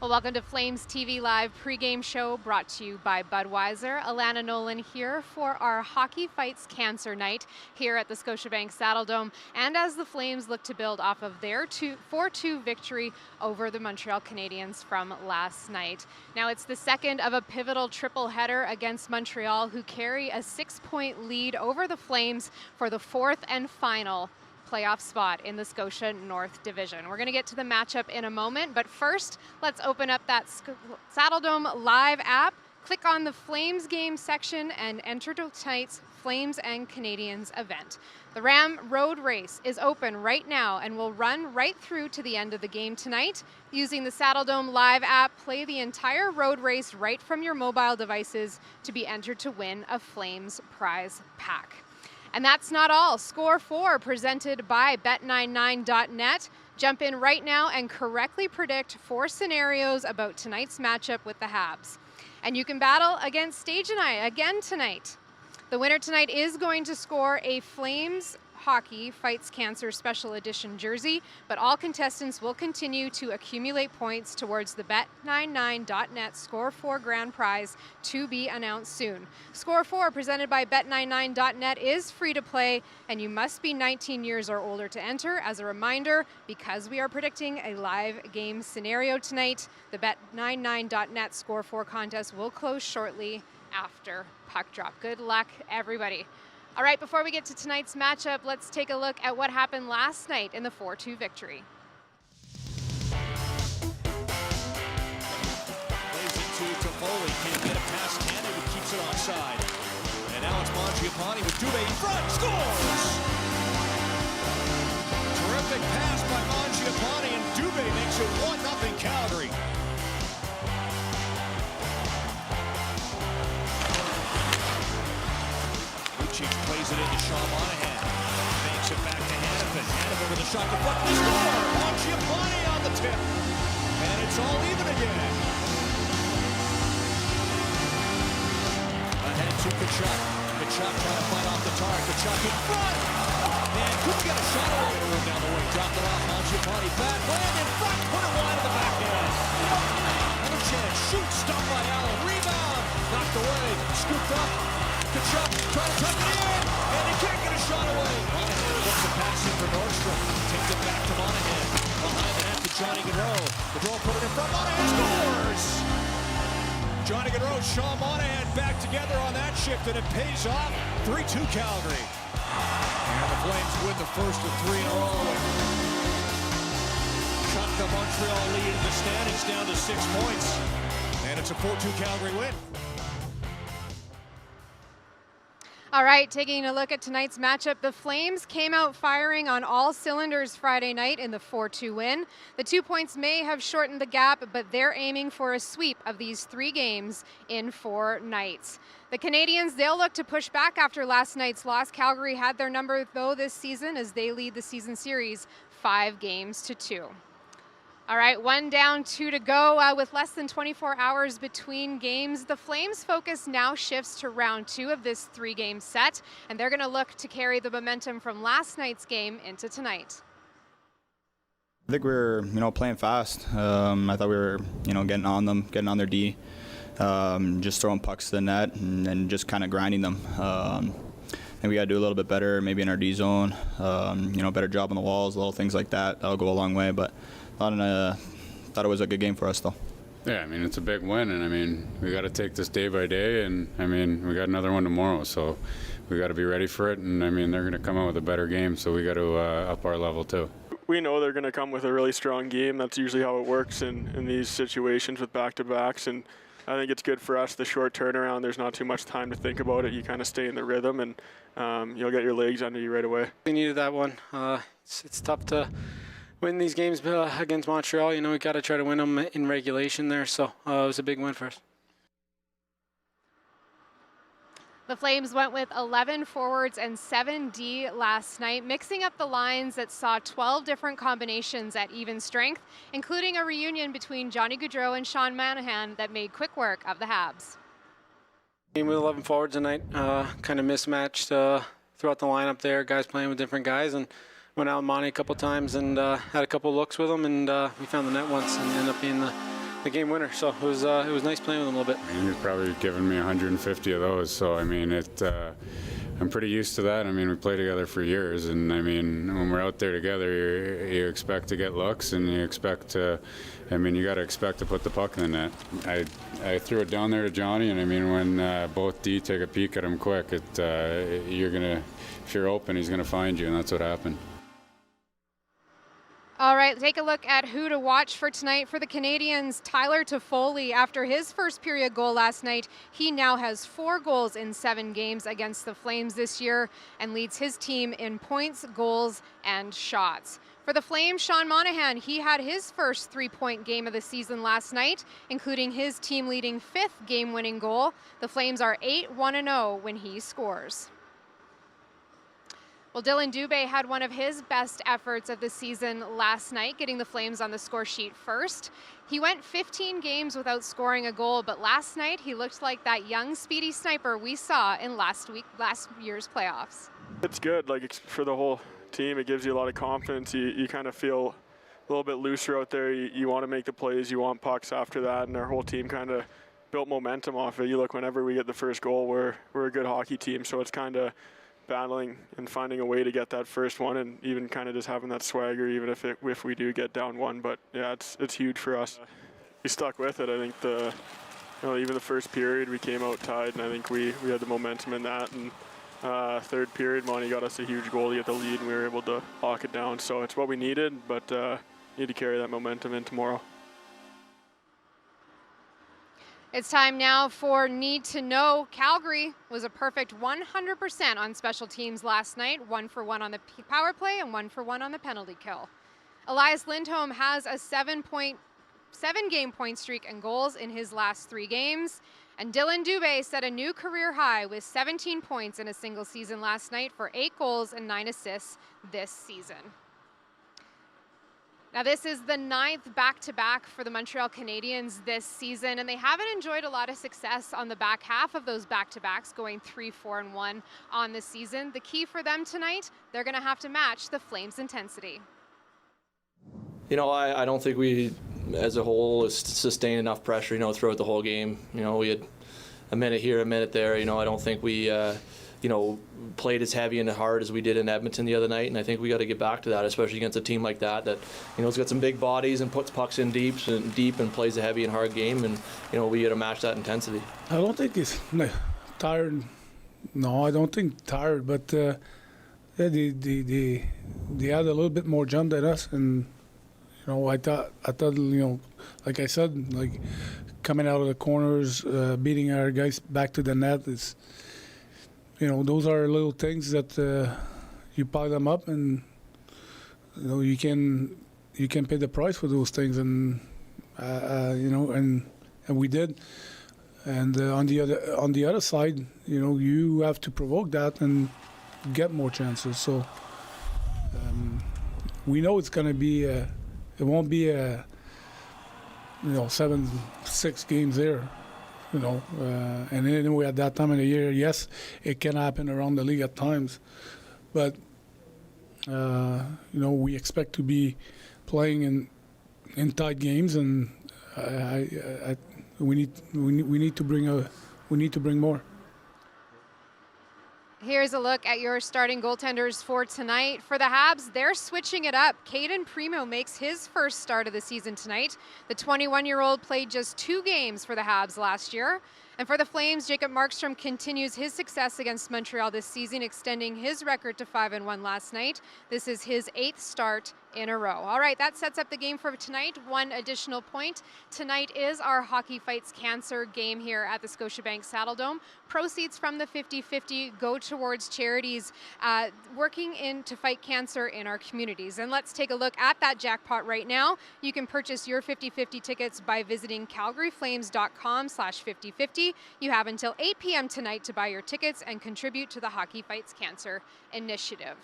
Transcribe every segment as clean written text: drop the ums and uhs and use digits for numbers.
Well, welcome to Flames TV Live pregame show brought to you by Budweiser. Alanna Nolan here for our Hockey Fights Cancer Night here at the Scotiabank Saddledome, and as the Flames look to build off of their 4-2 victory over the Montreal Canadiens from last night. Now it's the second of a pivotal triple header against Montreal, who carry a 6-point lead over the Flames for the fourth and final playoff spot in the Scotia North Division. We're going to get to the matchup in a moment, but first, let's open up that Saddledome Live app, click on the Flames game section, and enter tonight's Flames and Canadiens event. The Ram Road Race is open right now and will run right through to the end of the game tonight. Using the Saddledome Live app, play the entire road race right from your mobile devices to be entered to win a Flames prize pack. And that's not all. Score 4, presented by Bet99.net. Jump in right now and correctly predict 4 scenarios about tonight's matchup with the Habs. And you can battle against Stage and I again tonight. The winner tonight is going to score a Flames Hockey Fights Cancer Special Edition jersey, but all contestants will continue to accumulate points towards the Bet99.net Score 4 grand prize to be announced soon. Score 4, presented by Bet99.net, is free to play, and you must be 19 years or older to enter. As a reminder, because we are predicting a live game scenario tonight, the Bet99.net Score 4 contest will close shortly after puck drop. Good luck, everybody. All right, before we get to tonight's matchup, let's take a look at what happened last night in the 4-2 victory. Plays into Toffoli, can't get it past Canada, who keeps it offside. And now it's Mangiapane with Dubé in front, scores! Terrific pass by Mangiapane, and Dubé makes it 1-0 Calgary. Plays it into Sean Monahan. Makes it back to Hannafin. Hannafin with a shot to front. They score! Mangiapane on the tip. And it's all even again. Ahead to Kachuk. Kachuk trying to fight off the target. Kachuk in front. And couldn't get a shot away to move down the wing. Dropped it off. Mangiapane back. Land in front. Put it wide of the backhand. Another chance. Shoot. Stopped by Allen. Rebound. Knocked away. Scooped up. Kachuk trying to tuck it in, and he can't get a shot away. Monahan looks a pass in for Nordstrom. Takes it back to Monahan. Behind the net to Johnny Gaudreau. Gaudreau put it in front. Monahan scores! Johnny Gaudreau, Sean Monahan back together on that shift, and it pays off. 3-2 Calgary. And the Flames win the first of 3 in a row. Cut the Montreal lead in the standings down to 6 points. And it's a 4-2 Calgary win. All right, taking a look at tonight's matchup, the Flames came out firing on all cylinders Friday night in the 4-2 win. The 2 points may have shortened the gap, but they're aiming for a sweep of these 3 games in 4 nights. The Canadiens, they'll look to push back after last night's loss. Calgary had their number, though, this season as they lead the season series 5-2. All right, 1 down, 2 to go. With less than 24 hours between games, the Flames' focus now shifts to round 2 of this 3-game set, and they're going to look to carry the momentum from last night's game into tonight. I think we were, playing fast. I thought we were, getting on them, getting on their D, just throwing pucks to the net and just kind of grinding them. I think we got to do a little bit better, maybe in our D zone, better job on the walls, little things like that. That'll go a long way, but thought it was a good game for us, though. Yeah, it's a big win, and we got to take this day by day, and we got another one tomorrow, so we got to be ready for it, and they're going to come out with a better game, so we got to up our level too. We know they're going to come with a really strong game. That's usually how it works in these situations with back-to-backs, and I think it's good for us, the short turnaround. There's not too much time to think about it. You kind of stay in the rhythm, and you'll get your legs under you right away. We needed that one. It's tough to win these games against Montreal. We got to try to win them in regulation there, so it was a big win for us. The Flames went with 11 forwards and 7 D last night, mixing up the lines that saw 12 different combinations at even strength, including a reunion between Johnny Gaudreau and Sean Monahan that made quick work of the Habs. With 11 forwards tonight, kind of mismatched throughout the lineup there, guys playing with different guys, and went out Monty a couple times and had a couple looks with him, and we found the net once and ended up being the game winner. So it was nice playing with him a little bit. I mean, he's probably given me 150 of those. So I mean, I'm pretty used to that. I mean, we played together for years, and I mean, when we're out there together, you expect to get looks, and you expect to. I mean, you got to expect to put the puck in the net. I threw it down there to Johnny, and I mean, when both D take a peek at him quick, you're gonna, if you're open, he's gonna find you, and that's what happened. All right, take a look at who to watch for tonight for the Canadiens. Tyler Toffoli, after his first period goal last night, he now has 4 goals in 7 games against the Flames this year and leads his team in points, goals, and shots. For the Flames, Sean Monahan, he had his first 3-point game of the season last night, including his team-leading 5th game-winning goal. The Flames are 8-1-0 when he scores. Well, Dylan Dubé had one of his best efforts of the season last night, getting the Flames on the score sheet first. He went 15 games without scoring a goal, but last night he looked like that young, speedy sniper we saw in last year's playoffs. It's good, like for the whole team. It gives you a lot of confidence. You kind of feel a little bit looser out there. You want to make the plays, you want pucks after that, and our whole team kind of built momentum off it. You look, whenever we get the first goal, we're a good hockey team, so it's kind of battling and finding a way to get that first one, and even kind of just having that swagger, even if we do get down 1. But yeah, it's huge for us. We stuck with it. I think even the first period we came out tied, and I think we had the momentum in that. And third period, Monty got us a huge goal to get the lead, and we were able to lock it down. So it's what we needed, but need to carry that momentum in tomorrow. It's time now for Need to Know. Calgary was a perfect 100% on special teams last night, 1 for 1 on the power play and 1 for 1 on the penalty kill. Elias Lindholm has a 7-game point streak and goals in his last 3 games. And Dylan Dubé set a new career high with 17 points in a single season last night for 8 goals and 9 assists this season. Now, this is the 9th back-to-back for the Montreal Canadiens this season, and they haven't enjoyed a lot of success on the back half of those back-to-backs, going 3-4-1 on the season. The key for them tonight, they're going to have to match the Flames' intensity. You know, I don't think we, as a whole, sustained enough pressure, throughout the whole game. We had a minute here, a minute there. I don't think we, played as heavy and hard as we did in Edmonton the other night, and I think we got to get back to that, especially against a team like that has got some big bodies and puts pucks in deep and plays a heavy and hard game, and we got to match that intensity. I don't think it's tired. No, I don't think tired, but they had a little bit more jump than us, and I thought like I said, like coming out of the corners, beating our guys back to the net is. Those are little things that you pile them up, and you can pay the price for those things, and and we did. And on the other side, you have to provoke that and get more chances. So we know it's going to be it won't be 7-6 games there. And anyway, at that time of the year, yes, it can happen around the league at times, but we expect to be playing in tight games, and we need to bring more. Here's a look at your starting goaltenders for tonight. For the Habs, they're switching it up. Caden Primo makes his first start of the season tonight. The 21-year-old played just 2 games for the Habs last year. And for the Flames, Jacob Markstrom continues his success against Montreal this season, extending his record to 5-1 last night. This is his 8th start in a row. All right, that sets up the game for tonight. One additional point. Tonight is our Hockey Fights Cancer game here at the Scotiabank Saddledome. Proceeds from the 50-50 go towards charities working to fight cancer in our communities. And let's take a look at that jackpot right now. You can purchase your 50-50 tickets by visiting calgaryflames.com/5050. You have until 8 p.m. tonight to buy your tickets and contribute to the Hockey Fights Cancer initiative.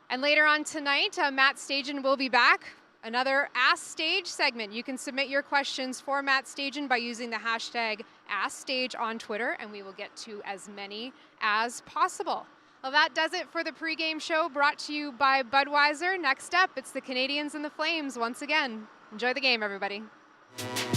And later on tonight, Matt Stajan will be back. Another Ask Stage segment. You can submit your questions for Matt Stajan by using the hashtag AskStage on Twitter, and we will get to as many as possible. Well, that does it for the pregame show brought to you by Budweiser. Next up, it's the Canadiens and the Flames once again. Enjoy the game, everybody. Bye.